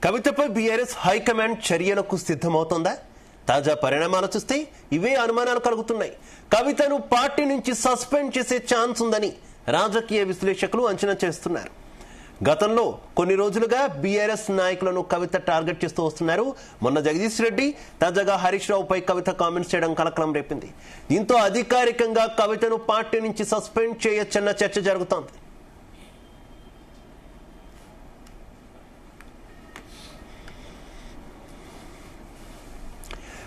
కవితపై BRS high command చర్యలకు సిద్ధమవుతోందా? తాజా పరిణామాలు చూస్తే ఇవే అనుమానాలు కలుగుతున్నాయి. కవితను పార్టీ నుంచి సస్పెండ్ చేసే ఛాన్స్ ఉందని రాజకీయ విశ్లేషకులు అంచనా చేస్తున్నారు. గతంలో కొన్ని రోజులుగా బీఆర్ఎస్ నాయకులను కవిత టార్గెట్ చేస్తూ వస్తున్నారు. మొన్న జగదీష్ రెడ్డి, తాజాగా హరీష్ రావుపై కవిత కామెంట్స్ చేయడం కలకలం రేపింది. దీంతో అధికారికంగా కవితను పార్టీ నుంచి సస్పెండ్ చేయొచ్చన్న చర్చ జరుగుతోంది.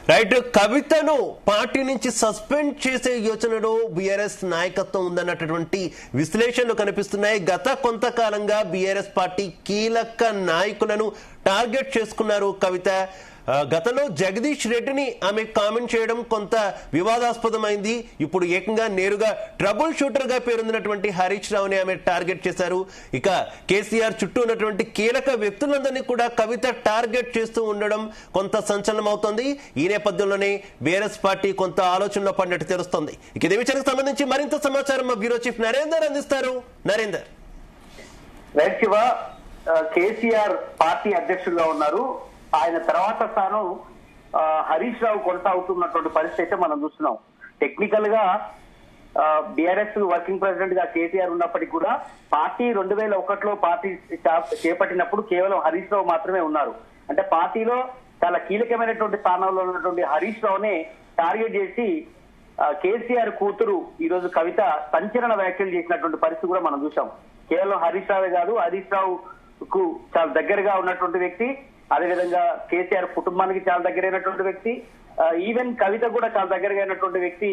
రైట్, కవితను పార్టీ నుంచి సస్పెండ్ చేసే యోచనలో బీఆర్ఎస్ నాయకత్వం ఉందన్నటువంటి విశ్లేషణలు కనిపిస్తున్నాయి. గత కొంతకాలంగా బీఆర్ఎస్ పార్టీ కీలక నాయకులను టార్గెట్ చేసుకున్నారు కవిత. గతంలో జగదీష్ రెడ్డిని ఆమె కామెంట్ చేయడం కొంత వివాదాస్పదమైంది. ఇప్పుడు ఏకంగా నేరుగా ట్రబుల్ షూటర్ గా పేరొందినటువంటి హరీష్ రావుని ఆమె టార్గెట్ చేశారు. ఇక కేసీఆర్ చుట్టూ ఉన్నటువంటి కీలక వ్యక్తులందరినీ కూడా కవిత టార్గెట్ చేస్తూ ఉండడం కొంత సంచలనం అవుతోంది. ఈ నేపథ్యంలోనే బీఆర్ఎస్ పార్టీ కొంత ఆలోచనలో పడినట్టు తెలుస్తోంది. ఇక ఇదే విషయానికి సంబంధించి మరింత సమాచారం మా బ్యూరో చీఫ్ నరేందర్ అందిస్తారు. నరేందర్. కేసీఆర్ పార్టీ అధ్యక్షుడిగా ఉన్నారు. ఆయన తర్వాత స్థానం హరీష్ రావు కొనసాగుతున్నటువంటి పరిస్థితి అయితే మనం చూస్తున్నాం. టెక్నికల్ గా బీఆర్ఎస్ వర్కింగ్ ప్రెసిడెంట్ గా కేసీఆర్ ఉన్నప్పటికీ కూడా పార్టీ 2001లో పార్టీ చేపట్టినప్పుడు కేవలం హరీష్ రావు మాత్రమే ఉన్నారు. అంటే పార్టీలో చాలా కీలకమైనటువంటి స్థానంలో ఉన్నటువంటి హరీష్ రావునే టార్గెట్ చేసి కేసీఆర్ కూతురు ఈ రోజు కవిత సంచలన వ్యాఖ్యలు చేసినటువంటి పరిస్థితి కూడా మనం చూసాం. కేవలం హరీష్ రావే కాదు, హరీష్ రావుకు చాలా దగ్గరగా ఉన్నటువంటి వ్యక్తి, అదేవిధంగా కేసీఆర్ కుటుంబానికి చాలా దగ్గరైనటువంటి వ్యక్తి, ఈవెన్ కవిత కూడా చాలా దగ్గరగా అయినటువంటి వ్యక్తి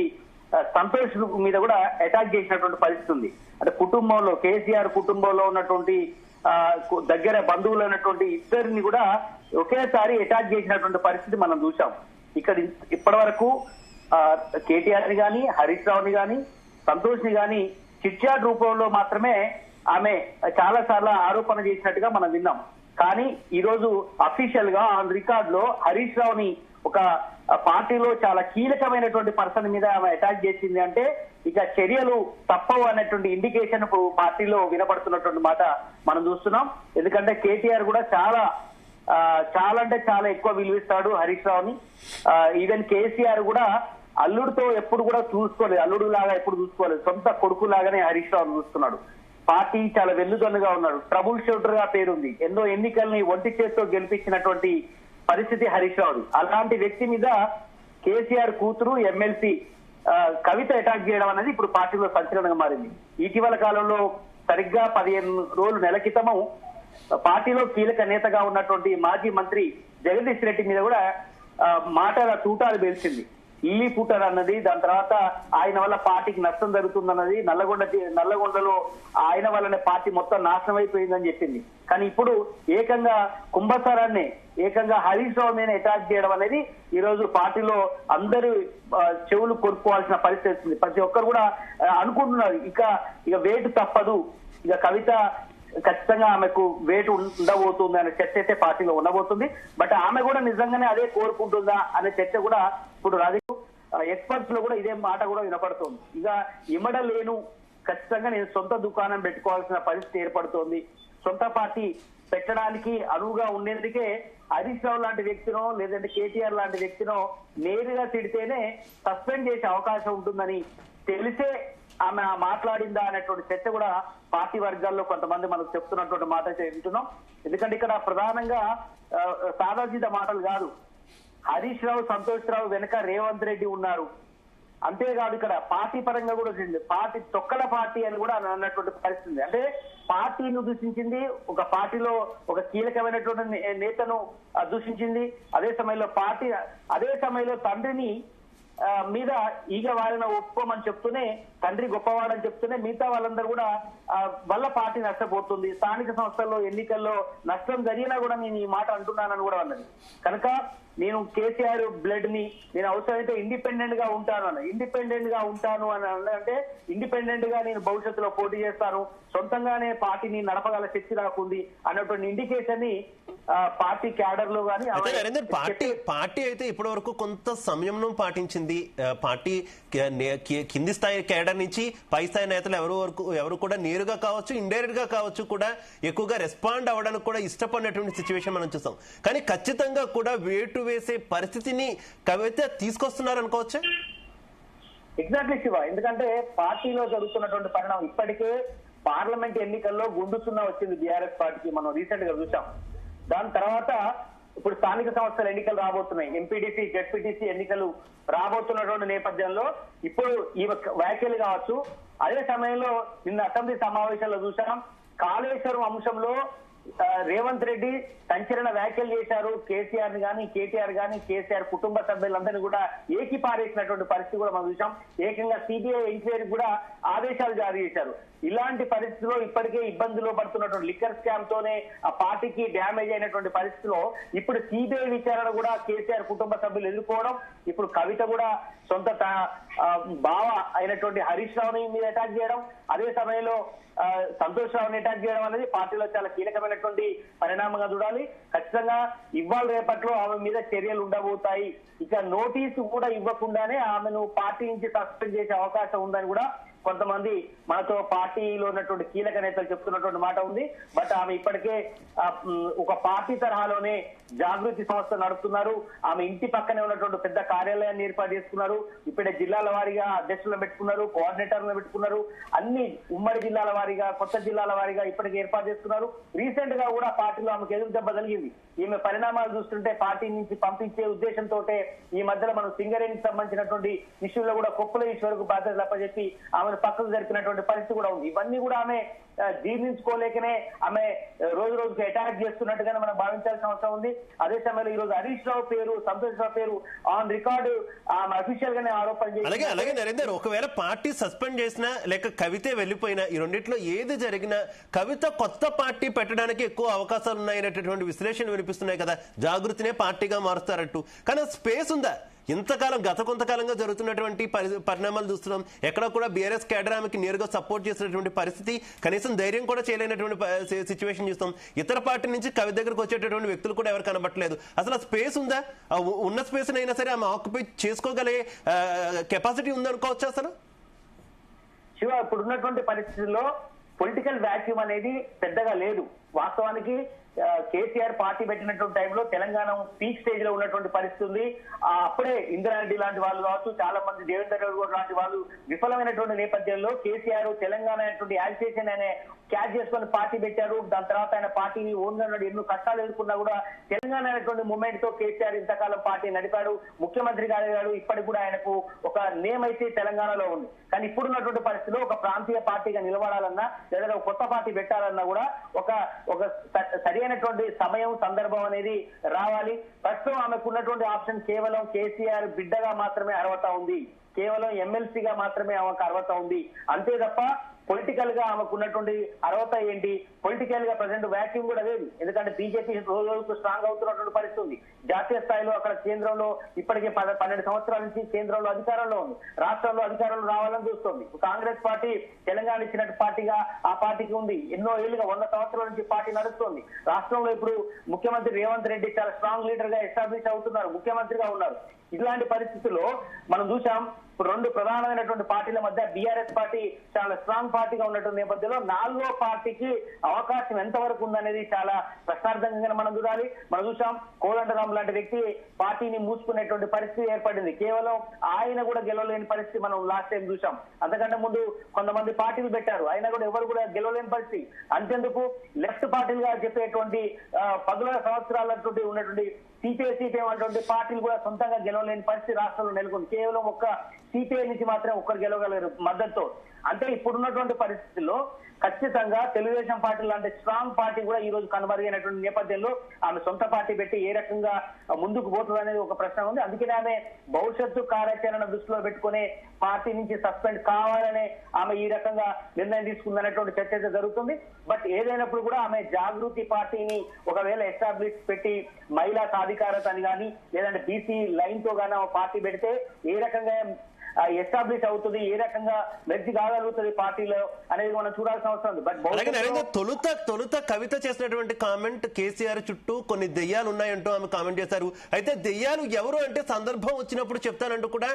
సంతోష్ మీద కూడా అటాక్ చేసినటువంటి పరిస్థితి ఉంది. అంటే కుటుంబంలో కేసీఆర్ కుటుంబంలో ఉన్నటువంటి దగ్గర బంధువులు అయినటువంటి ఇద్దరిని కూడా ఒకేసారి అటాక్ చేసినటువంటి పరిస్థితి మనం చూసాం. ఇక్కడ ఇప్పటి వరకు కేటీఆర్ ని గాని, హరీష్ రావుని గాని, సంతోష్ ని గాని చిట్చాట్ రూపంలో మాత్రమే ఆమె చాలా సార్లు ఆరోపణ చేసినట్టుగా మనం విన్నాం. కానీ ఈ రోజు అఫీషియల్ గా ఆన్ రికార్డ్ లో హరీష్ రావుని ఒక పార్టీలో చాలా కీలకమైనటువంటి పర్సన్ మీద ఆమె అటాక్ చేసింది అంటే ఇక చర్యలు తప్పవు అనేటువంటి ఇండికేషన్ పార్టీలో వినపడుతున్నటువంటి మాట మనం చూస్తున్నాం. ఎందుకంటే కేటీఆర్ కూడా చాలా అంటే చాలా ఎక్కువ విలువిస్తాడు హరీష్ రావుని. ఈవెన్ కేసీఆర్ కూడా అల్లుడితో ఎప్పుడు కూడా చూసుకోలేదు, అల్లుడు లాగా ఎప్పుడు చూసుకోలేదు, సొంత కొడుకు లాగానే హరీష్ రావుని చూస్తున్నాడు. పార్టీ చాలా వెన్నుదన్నుగా ఉన్నాడు, ట్రబుల్ షూటర్ గా పేరుంది, ఎన్నో ఎన్నికల్ని ఒంటి చేత్తో గెలిపించినటువంటి పరిస్థితి హరీష్ రావుది. అలాంటి వ్యక్తి మీద కేసీఆర్ కూతురు ఎమ్మెల్సీ కవిత అటాక్ చేయడం అనేది ఇప్పుడు పార్టీలో సంచలనంగా మారింది. ఇటీవల కాలంలో సరిగ్గా 15 రోజులు నెల క్రితము పార్టీలో కీలక నేతగా ఉన్నటువంటి మాజీ మంత్రి జగదీష్ రెడ్డి మీద కూడా మాటల తూటాలు పేల్చింది. ఇల్లి పుట్టర్ అన్నది, దాని తర్వాత ఆయన వల్ల పార్టీకి నష్టం జరుగుతుందన్నది, నల్లగొండలో ఆయన వల్లనే పార్టీ మొత్తం నాశనం అయిపోయిందని చెప్పింది. కానీ ఇప్పుడు ఏకంగా కుంభసారాన్ని ఏకంగా హరీష్ రావు మీద అటాక్ చేయడం అనేది ఈ రోజు పార్టీలో అందరూ చెవులు కొనుక్కోవాల్సిన పరిస్థితి వచ్చింది. ప్రతి ఒక్కరు కూడా అనుకుంటున్నారు ఇక వేటు తప్పదు, ఇక కవిత ఖచ్చితంగా ఆమెకు వేటు ఉండబోతుంది అనే చర్చ అయితే పార్టీలో ఉండబోతుంది. బట్ ఆమె కూడా నిజంగానే అదే కోరుకుంటుందా అనే చర్చ కూడా ఇప్పుడు ఎక్స్పర్ట్స్ లో కూడా ఇదే మాట కూడా వినపడుతోంది. ఇక ఇమ్మడలేను, ఖచ్చితంగా నేను సొంత దుకాణం పెట్టుకోవాల్సిన పరిస్థితి ఏర్పడుతోంది. సొంత పార్టీ పెట్టడానికి అనువుగా ఉండేందుకే హరీష్ రావు లాంటి వ్యక్తినో లేదంటే కేటీఆర్ లాంటి వ్యక్తినో నేరుగా తిడితేనే సస్పెండ్ చేసే అవకాశం ఉంటుందని తెలిసే ఆమె మాట్లాడిందా అనేటువంటి చర్చ కూడా పార్టీ వర్గాల్లో కొంతమంది మనకు చెప్తున్నటువంటి మాట అయితే వింటున్నాం. ఎందుకంటే ఇక్కడ ప్రధానంగా సాదాసీద మాటలు కాదు, హరీష్ రావు, సంతోష్ రావు వెనక రేవంత్ రెడ్డి ఉన్నారు. అంతేకాదు ఇక్కడ పార్టీ పరంగా కూడా పార్టీ తొక్కల పార్టీ అని కూడా అన్నటువంటి పరిస్థితి. అంటే పార్టీని దూషించింది, ఒక పార్టీలో ఒక కీలకమైనటువంటి నేతను దూషించింది. అదే సమయంలో తండ్రిని మీద ఈగ వారిన ఒప్పుకోమని చెప్తూనే, తండ్రి గొప్పవాడని చెప్తూనే మిగతా వాళ్ళందరూ కూడా వల్ల పార్టీ నష్టపోతుంది, స్థానిక సంస్థల్లో ఎన్నికల్లో నష్టం జరిగినా కూడా నేను ఈ మాట అంటున్నానని కూడా అన్నది. కనుక నేను కేసీఆర్ బ్లడ్ ని నేను అవసరమైతే ఇండిపెండెంట్ గా ఉంటాను అని అంటే ఇండిపెండెంట్ గా నేను భవిష్యత్తులో పోటీ చేస్తాను, సొంతంగానే పార్టీని నడపగల శక్తి నాకుంది అన్నటువంటి ఇండికేషన్ ని పార్టీ క్యాడర్ లో గానీ పార్టీ అయితే ఇప్పటి వరకు కొంత సంయమనం పాటించింది. జరిగింది. పార్టీ కింది స్థాయి కేడర్ నుంచి పై స్థాయి నేతలు ఎవరు కూడా నేరుగా కావచ్చు, ఇండైరెక్ట్ గా కావచ్చు కూడా ఎక్కువగా రెస్పాండ్ అవ్వడానికి కూడా ఇష్టపడినటువంటి సిచ్యువేషన్ మనం చూసాం. కానీ ఖచ్చితంగా కూడా వేటు వేసే పరిస్థితిని కవిత తీసుకొస్తున్నారు అనుకోవచ్చు. ఎగ్జాక్ట్లీ శివ, ఎందుకంటే పార్టీలో జరుగుతున్నటువంటి పరిణామం ఇప్పటికే పార్లమెంట్ ఎన్నికల్లో గుండు సున్నా వచ్చింది బీఆర్ఎస్ పార్టీకి, మనం రీసెంట్ గా చూసాం. దాని తర్వాత ఇప్పుడు స్థానిక సంస్థల ఎన్నికలు రాబోతున్నాయి, ఎంపీటీసీ జెడ్పీటీసీ ఎన్నికలు రాబోతున్నటువంటి నేపథ్యంలో ఇప్పుడు ఈ వ్యాఖ్యలు కావచ్చు. అదే సమయంలో నిన్న అసెంబ్లీ సమావేశాల్లో చూసాం, కాళేశ్వరం అంశంలో రేవంత్ రెడ్డి సంచలన వ్యాఖ్యలు చేశారు. కేసీఆర్ ని కానీ, కేటీఆర్ కానీ, కేసీఆర్ కుటుంబ సభ్యులందరినీ కూడా ఏకిపారేసినటువంటి పరిస్థితి కూడా మనం చూసాం. ఏకంగా సిబిఐ ఎంక్వైరీ కూడా ఆదేశాలు జారీ చేశారు. ఇలాంటి పరిస్థితిలో ఇప్పటికే ఇబ్బందులు పడుతున్నటువంటి లిక్కర్ స్కామ్ తోనే ఆ పార్టీకి డ్యామేజ్ అయినటువంటి పరిస్థితిలో ఇప్పుడు సిబిఐ విచారణ కూడా కేసీఆర్ కుటుంబ సభ్యులు ఎదుర్కోవడం, ఇప్పుడు కవిత కూడా సొంత బావ అయినటువంటి హరీష్ రావుని మీద అటాక్ చేయడం, అదే సమయంలో సంతోష్ రావుని అటాక్ చేయడం అనేది పార్టీలో చాలా కీలకమైనటువంటి పరిణామంగా చూడాలి. ఖచ్చితంగా ఇవాళ రేపట్లో ఆమె మీద చర్యలు ఉండబోతాయి. ఇక నోటీసు కూడా ఇవ్వకుండానే ఆమెను పార్టీ నుంచి సస్పెండ్ చేసే అవకాశం ఉందని కూడా కొంతమంది మనతో పార్టీలో ఉన్నటువంటి కీలక నేతలు చెప్తున్నటువంటి మాట ఉంది. బట్ ఆమె ఇప్పటికే ఒక పార్టీ తరహాలోనే జాగృతి సంస్థ నడుపుతున్నారు. ఆమె ఇంటి పక్కనే ఉన్నటువంటి పెద్ద కార్యాలయాన్ని ఏర్పాటు చేసుకున్నారు. ఇప్పుడే జిల్లాల వారీగా అధ్యక్షులను పెట్టుకున్నారు, కోఆర్డినేటర్లను పెట్టుకున్నారు. అన్ని ఉమ్మడి జిల్లాల వారీగా, కొత్త జిల్లాల వారీగా ఇప్పటికే ఏర్పాటు చేసుకున్నారు. రీసెంట్ గా కూడా పార్టీలో ఆమెకు ఎదురు దెబ్బ కలిగింది. ఈమె పరిణామాలు చూస్తుంటే పార్టీ నుంచి పంపించే ఉద్దేశంతో ఈ మధ్యలో మనం సింగరేణికి సంబంధించినటువంటి ఇష్యూలో కూడా కొప్పుల ఈశ్వరకు బాధ్యతలు అప్పచెప్పి ఆమెను పక్కకు జరిపినటువంటి పరిస్థితి కూడా ఉంది. ఇవన్నీ కూడా ఆమె జీర్ణించుకోలేకనే ఆమె రోజు రోజుకి అటాక్ చేస్తున్నట్టుగానే మనం భావించాల్సిన అవసరం ఉంది. అదే సమయంలో ఈ రోజు హరీష్ రావు పేరు, సంతోష్ రావు పేరు ఆన్ రికార్డు ఆమె అఫీషియల్ గానే ఆరోపణ చేసి, అలాగే నరేందర్, ఒకవేళ పార్టీ సస్పెండ్ చేసినా లేక కవితే వెళ్లిపోయినా ఈ రెండిట్లో ఏది జరిగినా కవిత కొత్త పార్టీ పెట్టడానికి ఎక్కువ అవకాశాలు ఉన్నాయనేటటువంటి విశ్లేషణ వినిపిస్తున్నాయి కదా. జాగృతినే పార్టీగా మారుస్తారట్టు. కానీ స్పేస్ ఉందా? ఇంతకాలం గత కొంతకాలంగా జరుగుతున్నటువంటి పరిణామాలు చూస్తున్నాం. ఎక్కడ కూడా బీఆర్ఎస్ కేడర్ ఆమెకి నేరుగా సపోర్ట్ చేసినటువంటి పరిస్థితి, కనీసం ధైర్యం కూడా చేయలేనటువంటి సిచ్యువేషన్ చూస్తాం. ఇతర పార్టీ నుంచి కవి దగ్గరకు వచ్చేటటువంటి వ్యక్తులు కూడా ఎవరు కనబట్టలేదు. అసలు ఆ స్పేస్ ఉందా? ఉన్న స్పేస్ అయినా సరే ఆమె ఆక్యుపై చేసుకోగలిగే కెపాసిటీ ఉందనుకోవచ్చు అసలు. శివ, ఇప్పుడున్నటువంటి పరిస్థితుల్లో పొలిటికల్ వాక్యూమ్ అనేది పెద్దగా లేదు. వాస్తవానికి కేసీఆర్ పార్టీ పెట్టినటువంటి టైంలో తెలంగాణ పీక్ స్టేజ్ లో ఉన్నటువంటి పరిస్థితి ఉంది. అప్పుడే ఇందిరారెడ్డి లాంటి వాళ్ళు కావచ్చు, చాలా మంది దేవేందర్ రెడ్డి లాంటి వాళ్ళు విఫలమైనటువంటి నేపథ్యంలో కేసీఆర్ తెలంగాణ అనేటువంటి యాజిటేషన్ అనే క్యాచ్ చేసుకుని పార్టీ పెట్టారు. దాని తర్వాత ఆయన పార్టీని ఓన్ గా ఎన్నో కష్టాలు ఎదుర్కొన్నా కూడా తెలంగాణ అనేటువంటి మూమెంట్ తో కేసీఆర్ ఇంతకాలం పార్టీ నడిపాడు, ముఖ్యమంత్రి గారు. ఇప్పటికి కూడా ఆయనకు ఒక నేమ్ అయితే తెలంగాణలో ఉంది. కానీ ఇప్పుడున్నటువంటి పరిస్థితిలో ఒక ప్రాంతీయ పార్టీగా నిలబడాలన్నా లేదా ఒక కొత్త పార్టీ పెట్టాలన్నా కూడా ఒక సరైనటువంటి సమయం, సందర్భం అనేది రావాలి. ప్రస్తుతం ఆమెకు ఉన్నటువంటి ఆప్షన్ కేవలం కేసీఆర్ బిడ్డగా మాత్రమే అర్హత ఉంది, కేవలం ఎమ్మెల్సీగా మాత్రమే ఆమెకు అర్హత ఉంది. అంతే తప్ప పొలిటికల్ గా ఆమెకు ఉన్నటువంటి అర్హత ఏంటి? పొలిటికల్ గా ప్రజెంట్ వ్యాక్యూమ్ కూడా లేదు. ఎందుకంటే బీజేపీ రోజు రోజుకు స్ట్రాంగ్ అవుతున్నటువంటి పరిస్థితి ఉంది. జాతీయ స్థాయిలో అక్కడ కేంద్రంలో ఇప్పటికే 12 సంవత్సరాల నుంచి కేంద్రంలో అధికారంలో ఉంది, రాష్ట్రంలో అధికారంలో రావాలని చూస్తోంది. కాంగ్రెస్ పార్టీ తెలంగాణ ఇచ్చినట్టు పార్టీగా ఆ పార్టీకి ఉంది. ఎన్నో ఏళ్లుగా 100 సంవత్సరాల నుంచి పార్టీ నడుస్తోంది. రాష్ట్రంలో ఇప్పుడు ముఖ్యమంత్రి రేవంత్ రెడ్డి చాలా స్ట్రాంగ్ లీడర్ గా ఎస్టాబ్లిష్ అవుతున్నారు, ముఖ్యమంత్రిగా ఉన్నారు. ఇలాంటి పరిస్థితుల్లో మనం చూసాం, ఇప్పుడు రెండు ప్రధానమైనటువంటి పార్టీల మధ్య బీఆర్ఎస్ పార్టీ చాలా స్ట్రాంగ్ పార్టీగా ఉన్నటువంటి నేపథ్యంలో 4వ పార్టీకి అవకాశం ఎంతవరకు ఉందనేది చాలా ప్రశ్నార్థకంగా మనం చూడాలి. మనం చూసాం, కోదండరాం లాంటి వ్యక్తి పార్టీని మూసుకునేటువంటి పరిస్థితి ఏర్పడింది. కేవలం ఆయన కూడా గెలవలేని పరిస్థితి మనం లాస్ట్ టైం చూసాం. అంతకంటే ముందు కొంతమంది పార్టీలు పెట్టారు, అయినా కూడా ఎవరు కూడా గెలవలేని పరిస్థితి. అంతెందుకు లెఫ్ట్ పార్టీలుగా చెప్పేటువంటి 10 సంవత్సరాలటువంటి ఉన్నటువంటి సిపిఐ అటువంటి పార్టీలు కూడా సొంతంగా గెలవలేని పరిస్థితి రాష్ట్రంలో నెలకొంది. కేవలం ఒక్క సిపిఐ నుంచి మాత్రమే ఒక్కరు గెలవగలరు మద్దతుతో. అంటే ఇప్పుడున్నటువంటి పరిస్థితుల్లో ఖచ్చితంగా తెలుగుదేశం పార్టీ లాంటి స్ట్రాంగ్ పార్టీ కూడా ఈ రోజు కనుమరుగైనటువంటి నేపథ్యంలో ఆమె సొంత పార్టీ పెట్టి ఏ రకంగా ముందుకు పోతుంది అనేది ఒక ప్రశ్న ఉంది. అందుకనే ఆమె భవిష్యత్తు కార్యాచరణ దృష్టిలో పెట్టుకునే పార్టీ నుంచి సస్పెండ్ కావాలనే ఆమె ఈ రకంగా నిర్ణయం తీసుకుందనేటువంటి చర్చ అయితే జరుగుతుంది. బట్ ఏదైనప్పుడు కూడా ఆమె జాగృతి పార్టీని ఒకవేళ ఎస్టాబ్లిష్ పెట్టి మహిళా సాధికారత అని కానీ లేదంటే బీసీ లైన్ తో కానీ పార్టీ పెడితే ఏ రకంగా ఎస్టాబ్లిష్ అవుతుంది, ఏ రకంగా మెర్జ్ కాగలుగుతుంది పార్టీలో అనేది మనం చూడాల్సిన అవసరం ఉంది. బట్ అలాగే నరేంద్ర, తొలుత కవిత చేసినటువంటి కామెంట్ కేసీఆర్ చుట్టూ కొన్ని దెయ్యాలు ఉన్నాయంటూ ఆమె కామెంట్ చేశారు. అయితే దెయ్యాలు ఎవరు అంటే సందర్భం వచ్చినప్పుడు చెప్తానంటూ కూడా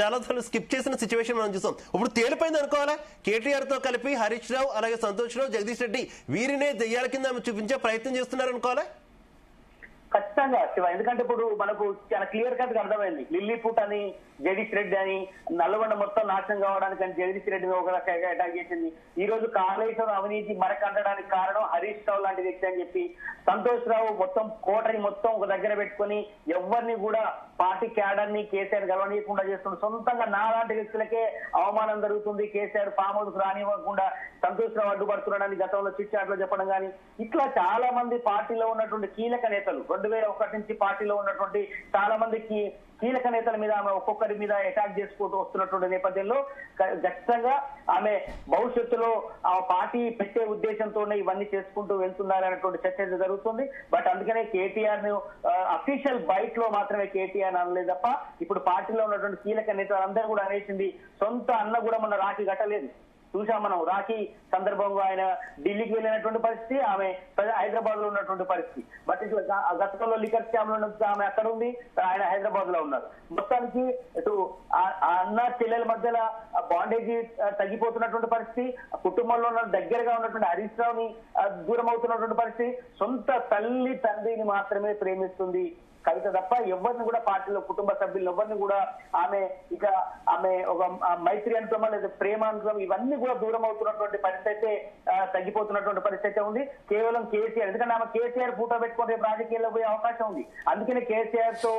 చాలా సార్లు స్కిప్ చేసిన సిచ్యువేషన్ మనం చూసాం. ఇప్పుడు తేలిపోయింది అనుకోవాలా? కేటీఆర్ తో కలిపి హరీష్ రావు, అలాగే సంతోష్ రావు, జగదీష్ రెడ్డి వీరినే దెయ్యాల కింద ఆమె చూపించే ప్రయత్నం చేస్తున్నారు అనుకోవాలా? ఖచ్చితంగా శివ, ఎందుకంటే ఇప్పుడు మనకు చాలా క్లియర్ కట్ గా అర్థమైంది. లిల్లీపుట్ అని జగదీష్ రెడ్డి అని, నల్లగొండ మొత్తం నాశనం కావడానికి అని జగదీష్ రెడ్డిని ఒక రకంగా అటాక్ చేసింది. ఈ రోజు కాళేశ్వరం అవినీతి మరకంటడానికి కారణం హరీష్ రావు లాంటి వ్యక్తి అని చెప్పి సంతోష్ రావు మొత్తం కోటని మొత్తం ఒక దగ్గర పెట్టుకుని ఎవరిని కూడా పార్టీ క్యాడర్ ని కేసీఆర్ గెలవనీయకుండా చేస్తున్న సొంతంగా నాలాంటి వ్యక్తులకే అవమానం జరుగుతుంది. కేసీఆర్ ఫామ్ హౌస్ రానివ్వకుండా సంతోష్ రావు అడ్డుపడుతున్నాడని గతంలో చిట్చాట్ లో చెప్పడం కానీ, ఇట్లా చాలా మంది పార్టీలో ఉన్నటువంటి కీలక నేతలు 2001 నుంచి పార్టీలో ఉన్నటువంటి చాలా మందికి కీలక నేతల మీద ఆమె ఒక్కొక్కరి మీద అటాక్ చేసుకుంటూ వస్తున్నటువంటి నేపథ్యంలో ఖచ్చితంగా ఆమె భవిష్యత్తులో ఆ పార్టీ పెట్టే ఉద్దేశంతోనే ఇవన్నీ చేసుకుంటూ వెళ్తున్నారనేటువంటి చర్చ జరుగుతుంది. బట్ అందుకనే కేటీఆర్ ను అఫీషియల్ బైట్ లో మాత్రమే కేటీఆర్ అనలేదు తప్ప ఇప్పుడు పార్టీలో ఉన్నటువంటి కీలక నేతలు అందరూ కూడా అనేసింది. సొంత అన్న కూడా మొన్న రాఖీ కట్టలేదు. చూసాం మనం, రాఖీ సందర్భంగా ఆయన ఢిల్లీకి వెళ్ళినటువంటి పరిస్థితి, ఆమె హైదరాబాద్ లో ఉన్నటువంటి పరిస్థితి. బట్ ఇట్లా గతంలో లిక్కర్ స్కామ్ లో ఆమె అక్కడ ఉంది, ఆయన హైదరాబాద్ లో ఉన్నారు. మొత్తానికి ఇటు అన్న చెల్లెల మధ్యలో బాండేజీ తగ్గిపోతున్నటువంటి పరిస్థితి, కుటుంబంలో ఉన్న దగ్గరగా ఉన్నటువంటి హరీష్ రావుని దూరం అవుతున్నటువంటి పరిస్థితి, సొంత తల్లి తండ్రిని మాత్రమే ప్రేమిస్తుంది కవిత తప్ప ఎవరిని కూడా పార్టీలో కుటుంబ సభ్యులు ఎవరిని కూడా ఆమె ఒక మైత్రి అనుక్రమం లేదా ప్రేమ అనుక్రమం ఇవన్నీ కూడా దూరం అవుతున్నటువంటి పరిస్థితి అయితే తగ్గిపోతున్నటువంటి పరిస్థితి అయితే ఉంది. కేవలం కేసీఆర్, ఎందుకంటే ఆమె కేసీఆర్ ఫోటో పెట్టుకుని రాజకీయాల్లో పోయే అవకాశం ఉంది. అందుకనే కేసీఆర్ తో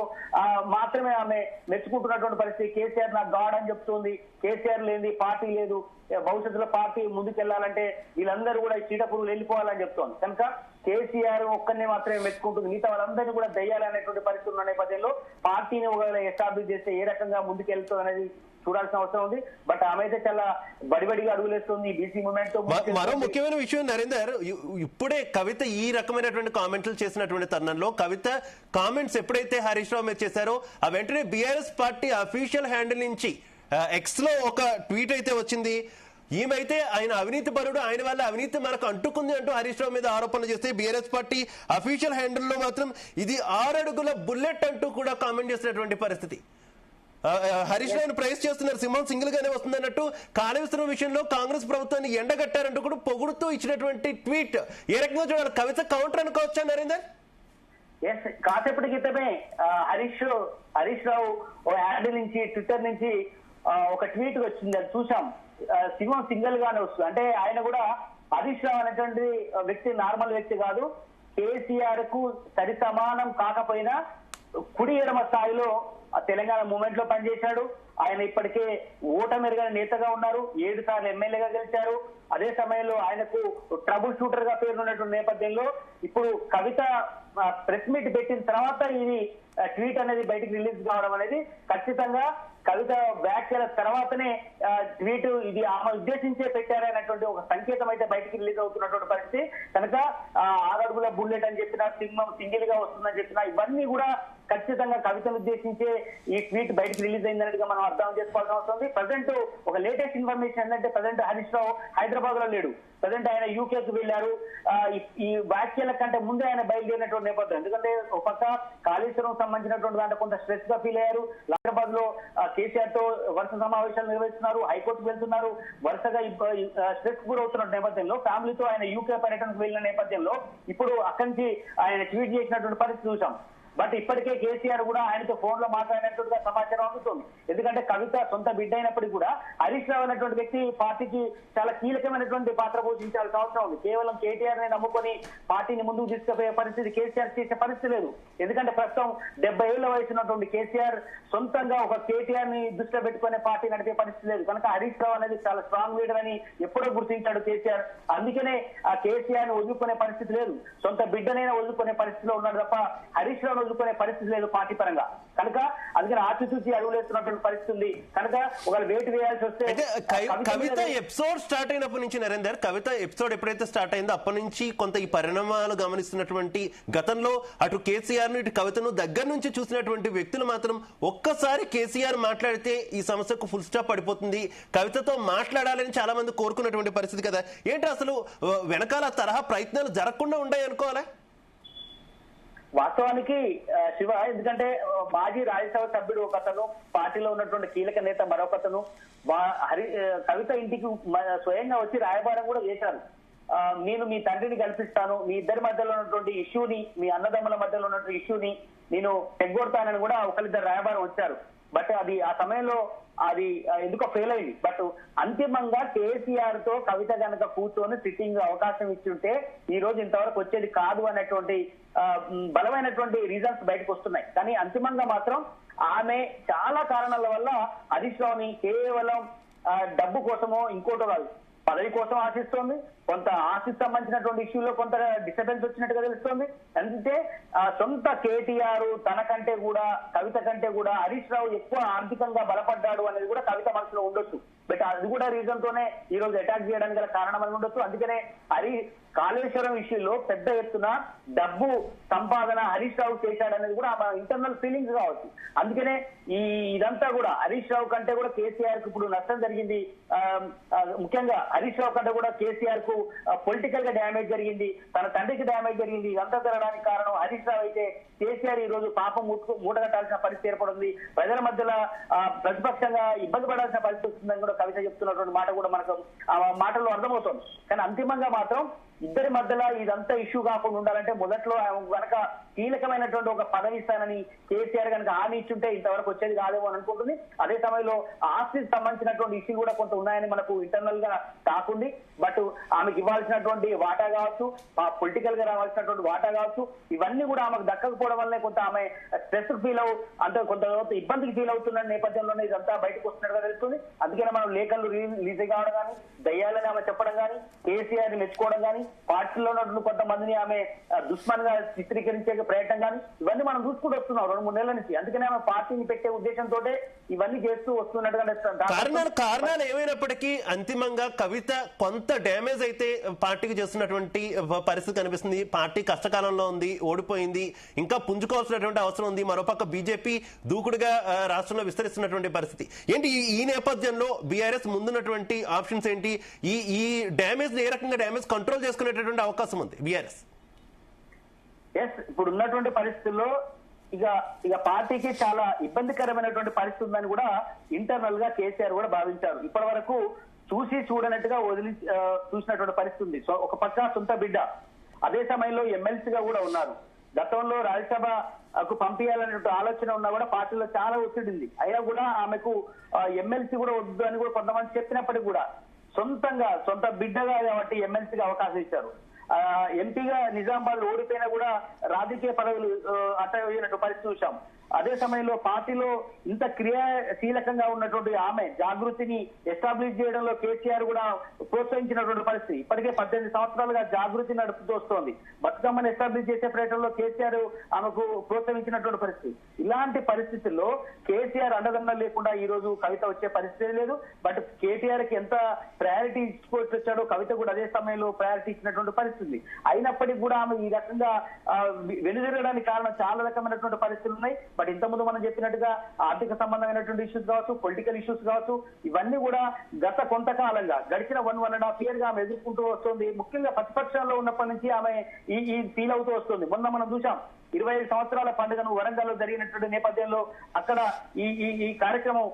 మాత్రమే ఆమె మెచ్చుకుంటున్నటువంటి పరిస్థితి. కేసీఆర్ నాకు గాడ్ అని చెప్తుంది. కేసీఆర్ లేని పార్టీ లేదు, భవిష్యత్తులో పార్టీ ముందుకెళ్లాలంటే వీళ్ళందరూ కూడా చీటపురుగులు వెళ్ళిపోవాలని చెప్తోంది. కనుక కేసీఆర్ ఒక్కరిని మాత్రమే మెచ్చుకుంటుంది, మిగతా వాళ్ళందరినీ కూడా దయ్యాలనేటువంటి పరిస్థితి ఉన్న నేపథ్యంలో పార్టీని ఒకవేళ ఎస్టాబ్లిష్ చేస్తే ఏ రకంగా ముందుకెళ్తుంది అనేది చూడాల్సిన అవసరం ఉంది. బట్ ఆమె అయితే చాలా బడిబడిగా అడుగులేస్తుంది బీసీ మూవ్మెంట్ తో. మరో ముఖ్యమైన విషయం నరేందర్, ఇప్పుడే కవిత ఈ రకమైనటువంటి కామెంట్లు చేసినటువంటి తరుణంలో కవిత కామెంట్స్ ఎప్పుడైతే హరీష్ రావు మీద చేశారో ఆ వెంటనే బీఆర్ఎస్ పార్టీ అఫీషియల్ హ్యాండిల్ నుంచి ఎక్స్ లో ఒక ట్వీట్ అయితే వచ్చింది. ఈమెతే ఆయన అవినీతి పరుడు, ఆయన వల్ల అవినీతి మనకు అంటుకుంది అంటూ హరీష్ రావు మీద ఆరోపణలు చేస్తే బీఆర్ఎస్ పార్టీ అఫీషియల్ హ్యాండిల్లో మాత్రం ఇది 6 అడుగుల బుల్లెట్ అంటూ కూడా కామెంట్ చేసినటువంటి పరిస్థితి. హరీష్ రావును ప్రైజ్ చేస్తున్నారు, సింహం సింగిల్ గానే వస్తుంది అన్నట్టు. కాళేశ్వరం విషయంలో కాంగ్రెస్ ప్రభుత్వాన్ని ఎండగట్టారంటూ కూడా పొగుడుతూ ఇచ్చినటువంటి ట్వీట్ ఏ రకంగా చూడాలి? కవిత కౌంటర్ అనుకోవచ్చా నరేందర్? కాసేపటి క్రితమే హరీష్ రావు ఓ హ్యాండిల్ నుంచి ట్విట్టర్ నుంచి ఒక ట్వీట్ వచ్చింది, అది చూసాం. సింహం సింగిల్ గానే వస్తుంది అంటే ఆయన కూడా హరీష్ రావు అనేటువంటి వ్యక్తి నార్మల్ వ్యక్తి కాదు. కేసీఆర్ కు సరి సమానం కాకపోయినా కుడి ఎడమ స్థాయిలో తెలంగాణ మూవ్మెంట్ లో పనిచేశాడు. ఆయన ఇప్పటికే ఓటమెరుగని నేతగా ఉన్నారు, 7 సార్లు ఎమ్మెల్యేగా గెలిచారు. అదే సమయంలో ఆయనకు ట్రబుల్ షూటర్ గా పేరున్నటువంటి నేపథ్యంలో ఇప్పుడు కవిత ప్రెస్ మీట్ పెట్టిన తర్వాత ఇది ట్వీట్ అనేది బయటకు రిలీజ్ కావడం అనేది ఖచ్చితంగా కవిత వ్యాఖ్యల తర్వాతనే ట్వీట్ ఇది ఆమె ఉద్దేశించే పెట్టారనేటువంటి ఒక సంకేతం అయితే బయటికి రిలీజ్ అవుతున్నటువంటి పరిస్థితి. కనుక 6 అడుగుల బుల్లెట్ అని చెప్పినా, సింహం సింగిల్ గా వస్తుందని చెప్పినా ఇవన్నీ కూడా ఖచ్చితంగా కవితను ఉద్దేశించే ఈ ట్వీట్ బయటకు రిలీజ్ అయిందన్నట్టుగా మనం అర్థం చేసుకోవాల్సిన అవసరం ఉంది. ప్రజెంట్ ఒక లేటెస్ట్ ఇన్ఫర్మేషన్ ఏంటంటే ప్రజెంట్ హరీష్ రావు హైదరాబాద్ లో లేడు, ప్రజెంట్ ఆయన యూకేకి వెళ్లారు. ఈ వ్యాఖ్యల కంటే ముందే ఆయన బయలుదేరినటువంటి నేపథ్యం, ఎందుకంటే ఒక పక్క కాళేశ్వరం సంబంధించినటువంటి దాంట్లో కొంత స్ట్రెస్ గా ఫీల్ అయ్యారు. హైదరాబాద్ లో కేసీఆర్ తో వరుస సమావేశాలు నిర్వహిస్తున్నారు, హైకోర్టుకు వెళ్తున్నారు, వరుసగా స్ట్రెస్ గురవుతున్న నేపథ్యంలో ఫ్యామిలీతో ఆయన యూకే పర్యటనకు వెళ్లిన నేపథ్యంలో ఇప్పుడు అక్కడి నుంచి ఆయన ట్వీట్ చేసినటువంటి పరిస్థితి చూసాం. బట్ ఇప్పటికే కేసీఆర్ కూడా ఆయనతో ఫోన్ లో మాట్లాడినట్టుగా సమాచారం అందుతుంది. ఎందుకంటే కవిత సొంత బిడ్డ అయినప్పటికీ కూడా హరీష్ రావు అనేటువంటి వ్యక్తి పార్టీకి చాలా కీలకమైనటువంటి పాత్ర పోషించాల్సిన అవసరం ఉంది. కేవలం కేటీఆర్ ని నమ్ముకొని పార్టీని ముందుకు తీసుకుపోయే పరిస్థితి కేసీఆర్ చేసే పరిస్థితి లేదు. ఎందుకంటే ప్రస్తుతం 70 ఏళ్ల వయసు ఉన్నటువంటి కేసీఆర్ సొంతంగా ఒక కేటీఆర్ ని దృష్టిలో పెట్టుకునే పార్టీ నడిపే పరిస్థితి లేదు. కనుక హరీష్ రావు అనేది చాలా స్ట్రాంగ్ లీడర్ అని ఎప్పుడో గుర్తించాడు కేసీఆర్. అందుకనే ఆ కేసీఆర్ ని వదులుకునే పరిస్థితి లేదు, సొంత బిడ్డనైనా వదులుకునే పరిస్థితిలో ఉన్నాడు తప్ప హరీష్ రావు వదులుకునే పరిస్థితి లేదు పార్టీ పరంగా. కనుక అందుకని ఆచితూచి అడుగులేస్తున్నటువంటి పరిస్థితి ఉంది. కనుక ఒకవేళ వేటు వేయాల్సి వస్తే కవిత ఎపిసోడ్ స్టార్ట్ అయినప్పటి నుంచి నరేందర్, కవిత ఎపిసోడ్ ఎప్పుడైతే స్టార్ట్ అయిందో అప్పటి నుంచి కొంత ఈ పరిణామాలు గమనిస్తున్నటువంటి గతంలో అటు కేసీఆర్ ను ఇటు కవితను దగ్గర దగ్గర నుంచి చూసినటువంటి వ్యక్తులు మాత్రం ఒక్కసారి కేసీఆర్ మాట్లాడితే ఈ సమస్యకు ఫుల్ స్టాప్ పడిపోతుంది, కవితతో మాట్లాడాలని చాలా మంది కోరుకున్నటువంటి పరిస్థితి కదా. ఏంటి అసలు వెనకాల తరహా ప్రయత్నాలు జరగకుండా ఉన్నాయి అనుకోవాలా? వాస్తవానికి శివ, ఎందుకంటే మాజీ రాజ్యసభ సభ్యుడు ఒకతను, పార్టీలో ఉన్నటువంటి కీలక నేత మరొకతను కవిత ఇంటికి స్వయంగా వచ్చి రాయబారం కూడా చేశారు. నేను మీ తండ్రిని కల్పిస్తాను, మీ ఇద్దరి మధ్యలో ఉన్నటువంటి ఇష్యూని, మీ అన్నదమ్ముల మధ్యలో ఉన్నటువంటి ఇష్యూని నేను తెగ్గొడతానని కూడా ఒకరిద్దరు రాయబారం వచ్చారు. బట్ అది ఆ సమయంలో అది ఎందుకో ఫెయిల్ అయింది. బట్ అంతిమంగా కేసీఆర్ తో కవిత గనక కూర్చొని సిట్టింగ్ అవకాశం ఇచ్చుంటే ఈ రోజు ఇంతవరకు వచ్చేది కాదు అనేటువంటి బలమైనటువంటి రీజన్స్ బయటకు వస్తున్నాయి. కానీ అంతిమంగా మాత్రం ఆమె చాలా కారణాల వల్ల హరీష్ రావుని కేవలం డబ్బు కోసమో ఇంకోటో కాదు, పదవి కోసం ఆశిస్తోంది. కొంత ఆశికి సంబంధించినటువంటి ఇష్యూలో కొంత డిస్టర్బెన్స్ వచ్చినట్టుగా తెలుస్తోంది. అంటే సొంత కేటీఆర్ తనకంటే కూడా, కవిత కంటే కూడా హరీష్ రావు ఎక్కువ ఆర్థికంగా బలపడ్డాడు అనేది కూడా కవిత మనసులో ఉండొచ్చు. బట్ అది కూడా రీజన్ తోనే ఈ రోజు అటాక్ చేయడానికి గల కారణం అని ఉండొచ్చు. అందుకనే కాళేశ్వరం విషయంలో పెద్ద ఎత్తున డబ్బు సంపాదన హరీష్ రావు చేశాడనేది కూడా ఆమె ఇంటర్నల్ ఫీలింగ్స్ కావచ్చు. అందుకనే ఇదంతా కూడా హరీష్ రావు కంటే కూడా కేసీఆర్ కు ఇప్పుడు నష్టం జరిగింది. ముఖ్యంగా హరీష్ రావు కంటే కూడా కేసీఆర్ కు పొలిటికల్ గా డ్యామేజ్ జరిగింది, తన తండ్రికి డ్యామేజ్ జరిగింది. ఇదంతా జరగడానికి కారణం హరీష్ రావు అయితే కేసీఆర్ ఈ రోజు పాపం మూటగట్టాల్సిన పరిస్థితి ఏర్పడింది. ప్రజల మధ్యలో ప్రతిపక్షంగా ఇబ్బంది పడాల్సిన పరిస్థితి వస్తుందని కూడా కవిత చెప్తున్నటువంటి మాట కూడా మనకు ఆ మాటల్లో అర్థమవుతుంది. కానీ అంతిమంగా మాత్రం ఇద్దరి మధ్యలో ఇదంతా ఇష్యూ కాకుండా ఉండాలంటే మొదట్లో కనుక కీలకమైనటువంటి ఒక పదవి ఇస్తానని కేసీఆర్ కనుక హామీ ఇచ్చుంటే ఇంతవరకు వచ్చేది కాదేమో అని అనుకుంటుంది. అదే సమయంలో ఆస్తికి సంబంధించినటువంటి ఇష్యూలు కూడా కొంత ఉన్నాయని మనకు ఇంటర్నల్ గా కాకుండా, బట్ ఆమెకు ఇవ్వాల్సినటువంటి వాటా కావచ్చు, పొలిటికల్ గా రావాల్సినటువంటి వాటా కావచ్చు, ఇవన్నీ కూడా ఆమెకు దక్కకపోవడం వల్లనే కొంత ఆమె స్ట్రెస్ ఫీల్ అంటే కొంత ఇబ్బందికి ఫీల్ అవుతున్న నేపథ్యంలోనే ఇదంతా బయటకు వస్తున్నట్టుగా తెలుస్తుంది. అందుకనే మనం లేఖలు రిలీజ్ కావడం కానీ, దయ్యాలని ఆమె చెప్పడం కానీ, కేసీఆర్ ని మెచ్చుకోవడం కానీ, పార్టీలో ఉన్నటువంటి కొంతమందిని ఆమె దుష్మన్ గా చిత్రీకరించే ప్రయత్నం కానీ ఇవన్నీ మనం చూసుకుంటూ వస్తున్నాం 2-3 నెలల నుంచి. అందుకనే ఆమె పార్టీని పెట్టే ఉద్దేశంతో ఇవన్నీ చేస్తూ వస్తున్నట్టుగా కారణాలు ఏమైనప్పటికీ అంతిమంగా కవిత కొంత డ్యామేజ్ అయితే పార్టీకి చేస్తున్నటువంటి పరిస్థితి కనిపిస్తుంది. పార్టీ కష్టకాలంలో ఉంది, ఓడిపోయింది, ఇంకా పుంజుకోవాల్సినటువంటి అవసరం ఉంది. మరోపక్క బీజేపీ దూకుడుగా రాష్ట్రంలో విస్తరిస్తున్నటువంటి పరిస్థితి ఏంటి? ఈ నేపథ్యంలో బీఆర్ఎస్ ముందున్నటువంటి ఆప్షన్స్ ఏంటి? ఈ డ్యామేజ్ ఏ రకంగా డ్యామేజ్ కంట్రోల్ చేసుకునేటటువంటి అవకాశం ఉంది బీఆర్ఎస్? ఇప్పుడు ఉన్నటువంటి పరిస్థితుల్లో ఇక పార్టీకి చాలా ఇబ్బందికరమైనటువంటి పరిస్థితి ఉందని కూడా ఇంటర్నల్ గా కేసీఆర్ కూడా భావించారు. ఇప్పటి వరకు చూసి చూడనట్టుగా చూసినటువంటి పరిస్థితి ఉంది. సో ఒక పక్క సొంత బిడ్డ, అదే సమయంలో ఎమ్మెల్సీగా కూడా ఉన్నారు. గతంలో రాజ్యసభకు పంపించాలనే ఆలోచన ఉన్నా కూడా పార్టీలో చాలా ఒత్తిడి ఉంది. అయినా కూడా ఆమెకు ఎమ్మెల్సీ కూడా వద్దు అని కూడా కొంతమంది చెప్పినప్పటికీ కూడా సొంత బిడ్డగా కాబట్టి ఎమ్మెల్సీగా అవకాశం ఇచ్చారు. ఎంపీగా నిజామాబాద్ ఓడిపోయినా కూడా రాజకీయ పదవులు అట్టయినట్టు పరిస్థితి చూశాం. అదే సమయంలో పార్టీలో ఇంత క్రియాశీలకంగా ఉన్నటువంటి ఆమె జాగృతిని ఎస్టాబ్లిష్ చేయడంలో కేసీఆర్ కూడా ప్రోత్సహించినటువంటి పరిస్థితి. ఇప్పటికే 18 సంవత్సరాలుగా జాగృతి నడుపుతూ వస్తోంది. బతుకమ్మను ఎస్టాబ్లిష్ చేసే ప్రయత్నంలో కేసీఆర్ ఆమెకు ప్రోత్సహించినటువంటి పరిస్థితి. ఇలాంటి పరిస్థితుల్లో కేసీఆర్ అండదండలు లేకుండా ఈ రోజు కవిత వచ్చే పరిస్థితి లేదు. బట్ కేటీఆర్ కి ఎంత ప్రయారిటీ ఇచ్చుకోవచ్చు వచ్చాడో కవిత కూడా అదే సమయంలో ప్రయారిటీ ఇచ్చినటువంటి పరిస్థితి. అయినప్పటికీ కూడా ఆమె ఈ రకంగా వెనుదిరగడానికి కారణం చాలా రకమైనటువంటి పరిస్థితులు ఉన్నాయి. బట్ ఇంతకుముందు మనం చెప్పినట్టుగా ఆర్థిక సంబంధమైనటువంటి ఇష్యూస్ కావచ్చు, పొలిటికల్ ఇష్యూస్ కావచ్చు, ఇవన్నీ కూడా గత కొంతకాలంగా గడిచిన 1.5 years గా ఆమె ఎదుర్కొంటూ వస్తుంది. ముఖ్యంగా ప్రతిపక్షంలో ఉన్నప్పటి నుంచి ఆమె ఈ ఫీల్ అవుతూ వస్తుంది. మొన్న మనం చూసాం 25 సంవత్సరాల పండుగను వరంగల్లో జరిగినటువంటి నేపథ్యంలో అక్కడ ఈ కార్యక్రమం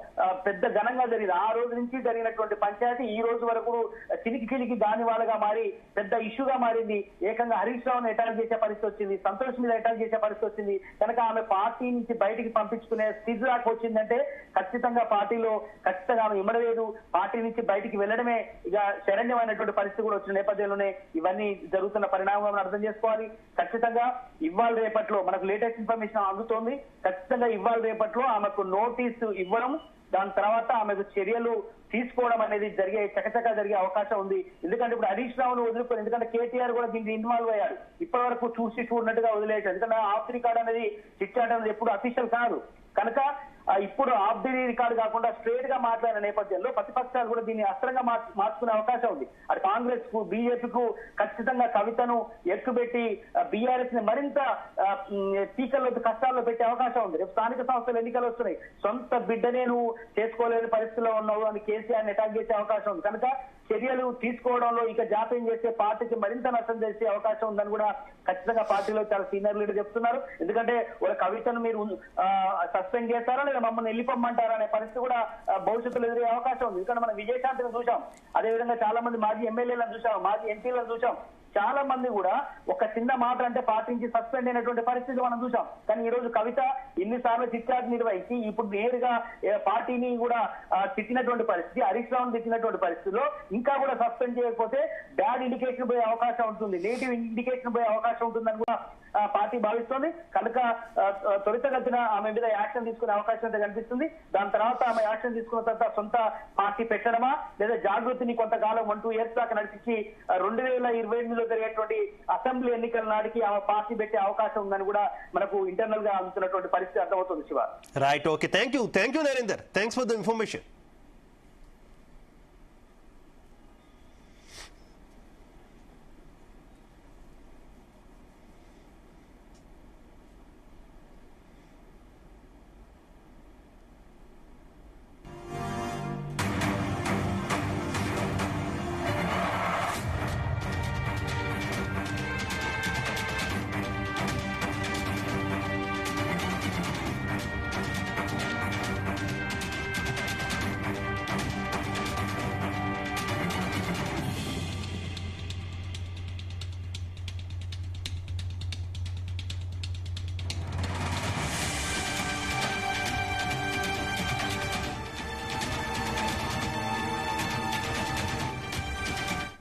పెద్ద ఘనంగా జరిగింది. ఆ రోజు నుంచి జరిగినటువంటి పంచాయతీ ఈ రోజు వరకు చిలికి దాని వాళ్ళగా మారి పెద్ద ఇష్యూగా మారింది. ఏకంగా హరీష్ రావును అటాక్ చేసే పరిస్థితి వచ్చింది, సంతోష్ మీద అటాక్ చేసే పరిస్థితి వచ్చింది. కనుక ఆమె పార్టీ నుంచి బయటికి పంపించుకునే స్థితి దాకా వచ్చిందంటే ఖచ్చితంగా పార్టీలో ఖచ్చితంగా ఆమె ఇమ్మడలేదు. పార్టీ నుంచి బయటికి వెళ్లడమే ఇక శరణ్యమైనటువంటి పరిస్థితి కూడా వచ్చిన నేపథ్యంలోనే ఇవన్నీ జరుగుతున్న పరిణామం అర్థం చేసుకోవాలి. ఖచ్చితంగా ఇవాళ రేపట్లో మనకు లేటెస్ట్ ఇన్ఫర్మేషన్ అందుతోంది. ఖచ్చితంగా ఇవాళ రేపట్లో ఆమెకు నోటీసు ఇవ్వడం, దాని తర్వాత ఆమెకు చర్యలు తీసుకోవడం అనేది చకచకా జరిగే అవకాశం ఉంది. ఎందుకంటే ఇప్పుడు హరీష్ రావును వదులుకొని, ఎందుకంటే కేటీఆర్ కూడా దీనికి ఇన్వాల్వ్ అయ్యాడు. ఇప్పటి వరకు చూసినట్టుగా వదిలేశాడు. ఎందుకంటే ఆఫ్ రికార్డ్ అనేది చిట్ చాట్ అనేది ఎప్పుడు అఫీషియల్ కాదు. కనుక ఇప్పుడు ఆఫ్ ది రికార్డు కాకుండా స్ట్రేట్ గా మాట్లాడిన నేపథ్యంలో ప్రతిపక్షాలు కూడా దీన్ని అస్త్రంగా మార్చుకునే అవకాశం ఉంది. అటు కాంగ్రెస్ కు బీజేపీకు ఖచ్చితంగా కవితను ఎక్కుపెట్టి బీఆర్ఎస్ ని మరింత టీకల్లో కష్టాల్లో పెట్టే అవకాశం ఉంది. రేపు స్థానిక సంస్థలు ఎన్నికలు వస్తున్నాయి, సొంత బిడ్డనే నువ్వు చేసుకోలేని పరిస్థితిలో ఉన్నావు అని కేసీఆర్ అటాక్ చేసే అవకాశం ఉంది. కనుక చర్యలు తీసుకోవడంలో ఇక జాప్యం చేసే పార్టీకి మరింత నష్టం చేసే అవకాశం ఉందని కూడా ఖచ్చితంగా పార్టీలో చాలా సీనియర్ లీడర్ చెప్తున్నారు. ఎందుకంటే ఒక కవితను మీరు సస్పెండ్ చేస్తారా లేదా మమ్మల్ని వెళ్ళిపోమ్మంటారా అనే పరిస్థితి కూడా భవిష్యత్తులో ఎదురే అవకాశం ఉంది. ఎందుకంటే మనం విజయశాంతిని చూసాం, అదేవిధంగా చాలా మంది మాజీ ఎమ్మెల్యేలను చూసాం, మాజీ ఎంపీలను చూసాం. చాలా మంది కూడా ఒక చిన్న మాట అంటే పార్టీ నుంచి సస్పెండ్ అయినటువంటి పరిస్థితి మనం చూసాం. కానీ ఈ రోజు కవిత ఎన్నిసార్లు చిట్చాట్ నిర్వహించి ఇప్పుడు నేరుగా పార్టీని కూడా తిట్టినటువంటి పరిస్థితి, హరీష్ రావును తిట్టినటువంటి పరిస్థితిలో ఇంకా కూడా సస్పెండ్ చేయకపోతే బ్యాడ్ ఇండికేషన్ పోయే అవకాశం ఉంటుంది, నెగిటివ్ ఇండికేషన్ పోయే అవకాశం ఉంటుందని కూడా పార్టీ భావిస్తోంది. కనుక త్వరితగతిన ఆమె మీద యాక్షన్ తీసుకునే అవకాశం అయితే కనిపిస్తుంది. దాని తర్వాత ఆమె యాక్షన్ తీసుకున్న తర్వాత సొంత పార్టీ పెట్టడమా లేదా జాగృతిని కొంతకాలం 1-2 years దాకా నడిపించి 2028 జరిగేటువంటి అసెంబ్లీ ఎన్నికల నాటికి ఆమె పార్టీ పెట్టే అవకాశం ఉందని కూడా మనకు ఇంటర్నల్ గా అందుతున్నటువంటి పరిస్థితి అర్థమవుతుంది. Shiva, right, okay, thank you Narender, thanks for the information.